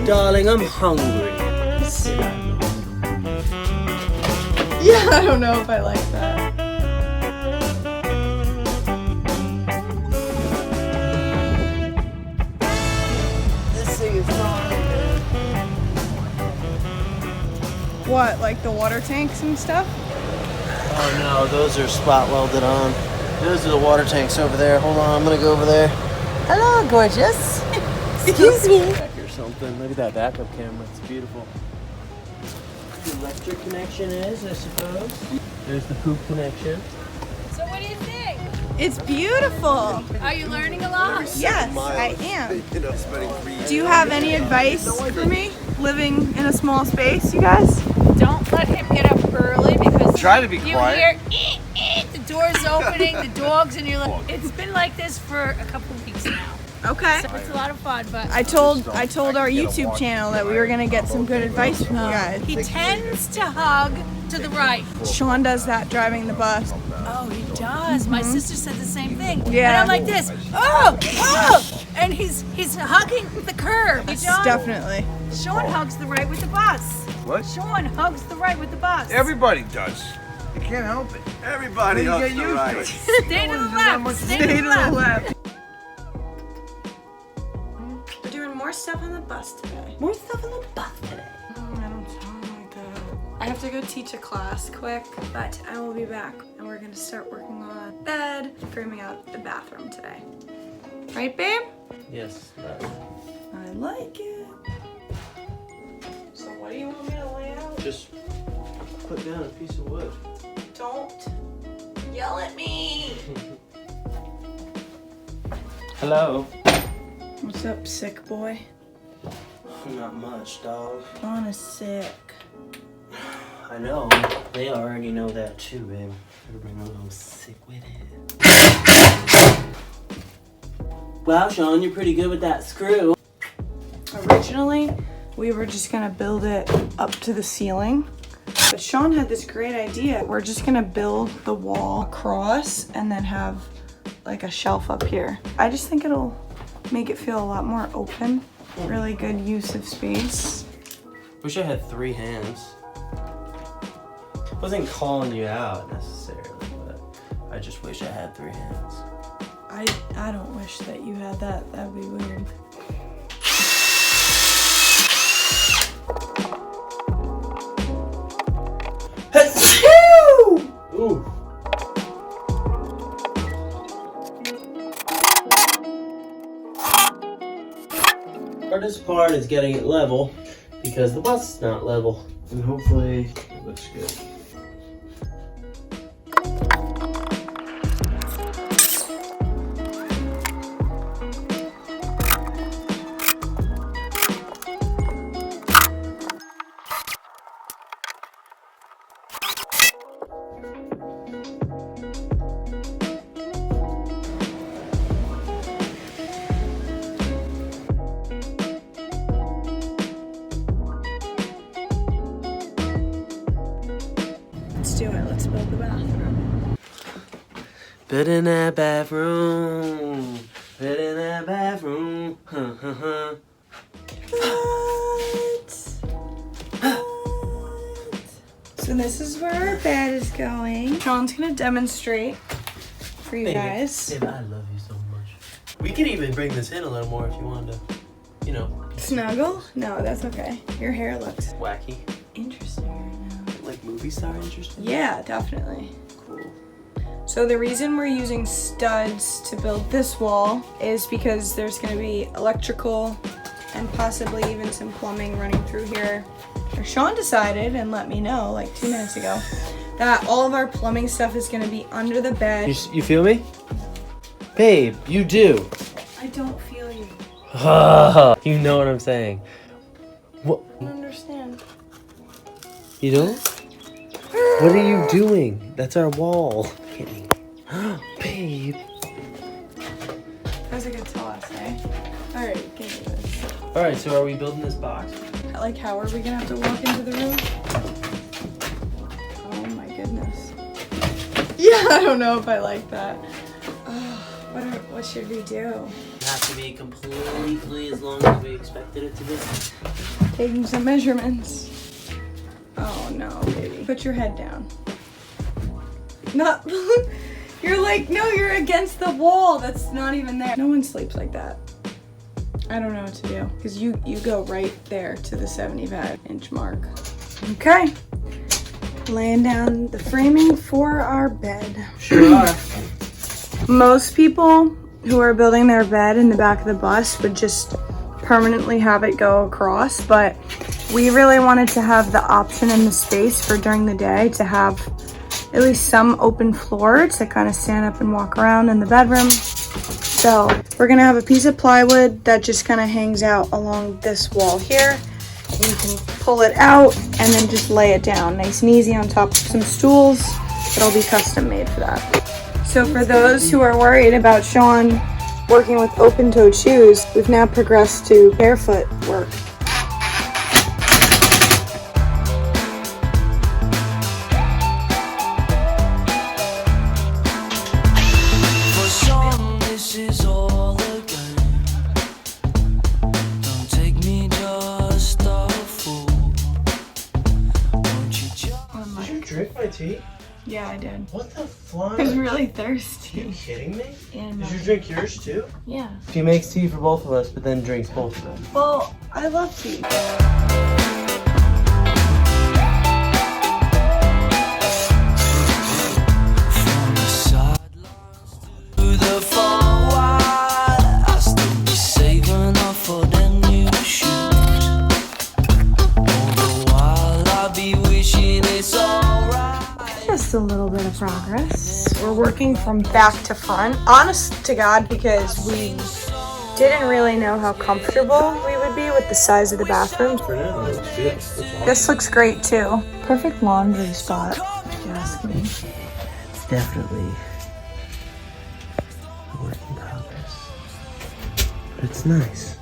Darling, I'm hungry. Sit down. Yeah, I don't know if I like that. This thing is fine. What, like the water tanks and stuff? Oh no, those are spot welded on. Those are the water tanks over there. Hold on, I'm gonna go over there. Hello, gorgeous. Excuse me. Or something. Look at that backup camera. It's beautiful. The electric connection is, I suppose. There's the poop connection. So what do you think? It's beautiful. Are you learning a lot? Yes, I am. You know, spending 3 years. Do you have any advice for me living in a small space, you guys? Don't let him get up early because Try to be you quiet. hear the doors opening, the dogs, and you're like, it's been like this for a couple of weeks now. Okay. So it's a lot of fun, but I told our YouTube channel that we were gonna get some good advice from you guys. he tends to hug to the right. Shawn does that driving the bus. Oh, he does. My sister said the same thing. Yeah. And I'm like this. Oh, oh, and he's hugging the curb. Yes, definitely. Shawn hugs the right with the bus. What? Shawn hugs the right with the bus. Everybody does. You can't help it. Everybody Well, you hugs get the used right. Stay to the left. Stay to the left. We're doing more stuff on the bus today. More stuff on the bus today. I don't sound like that. I have to go teach a class quick, but I will be back and we're gonna start working on bed, framing out the bathroom today. Right, babe? Yes. I like it. So what do you want me to lay out? Just put down a piece of wood. Don't yell at me. Hello. What's up, sick boy? Not much, dog. Shawn is sick. I know. They already know that too, babe. Better bring a little sick with it. Wow, Shawn, you're pretty good with that screw. Originally, we were just gonna build it up to the ceiling, but Shawn had this great idea. We're just gonna build the wall across and then have like a shelf up here. I just think it'll make it feel a lot more open. Really good use of space. Wish I had 3 hands. Wasn't calling you out necessarily, but I just wish I had 3 hands. I don't wish that you had that. That'd be weird. Ooh. Hardest part is getting it level because the bus is not level. And hopefully it looks good. Let's do it. Let's build the bathroom. Bed in that bathroom. Bed in that bathroom. What? So this is where our bed is going. Shawn's gonna demonstrate for you guys. Babe, I love you so much. We could even bring this in a little more if you wanted to, you know. Snuggle? No, that's okay. Your hair looks Wacky. interesting right now. Like movie star interesting? Yeah, definitely. Cool. So the reason we're using studs to build this wall is because there's gonna be electrical and possibly even some plumbing running through here. Or Shawn decided and let me know like 2 minutes ago that all of our plumbing stuff is gonna be under the bed. You feel me? Babe, you do. I don't feel you. You know what I'm saying. What? I don't understand. You don't? What are you doing? That's our wall. Kidding. Babe. That was a good toss, eh? Alright, give me this. Alright, so are we building this box? Like, how are we gonna have to walk into the room? Oh my goodness. Yeah, I don't know if I like that. What should we do? have to be completely as long as we expected it to be? Taking some measurements. Oh no, baby. Put your head down. Not, you're like, no, you're against the wall. That's not even there. No one sleeps like that. I don't know what to do. Because you go right there to the 75-inch mark. Okay. Laying down the framing for our bed. Sure are. Most people who are building their bed in the back of the bus would just permanently have it go across, but we really wanted to have the option in the space for during the day to have at least some open floor to kind of stand up and walk around in the bedroom. So we're gonna have a piece of plywood that just kind of hangs out along this wall here. You can pull it out and then just lay it down nice and easy on top of some stools. It'll be custom made for that. So for those who are worried about Shawn working with open-toed shoes, we've now progressed to barefoot work. Drink my tea? Yeah, I did. What the fuck? I was really Are you thirsty. kidding me? And Did you drink yours too? yeah. She makes tea for both of us, but then drinks both of them. Well, I love tea. Just a little bit of progress. We're working from back to front. Honest to God, because we didn't really know how comfortable we would be with the size of the bathrooms. For now, it looks good. It's awesome. This looks great too. Perfect laundry spot, if you ask me. It's definitely a work in progress. But it's nice.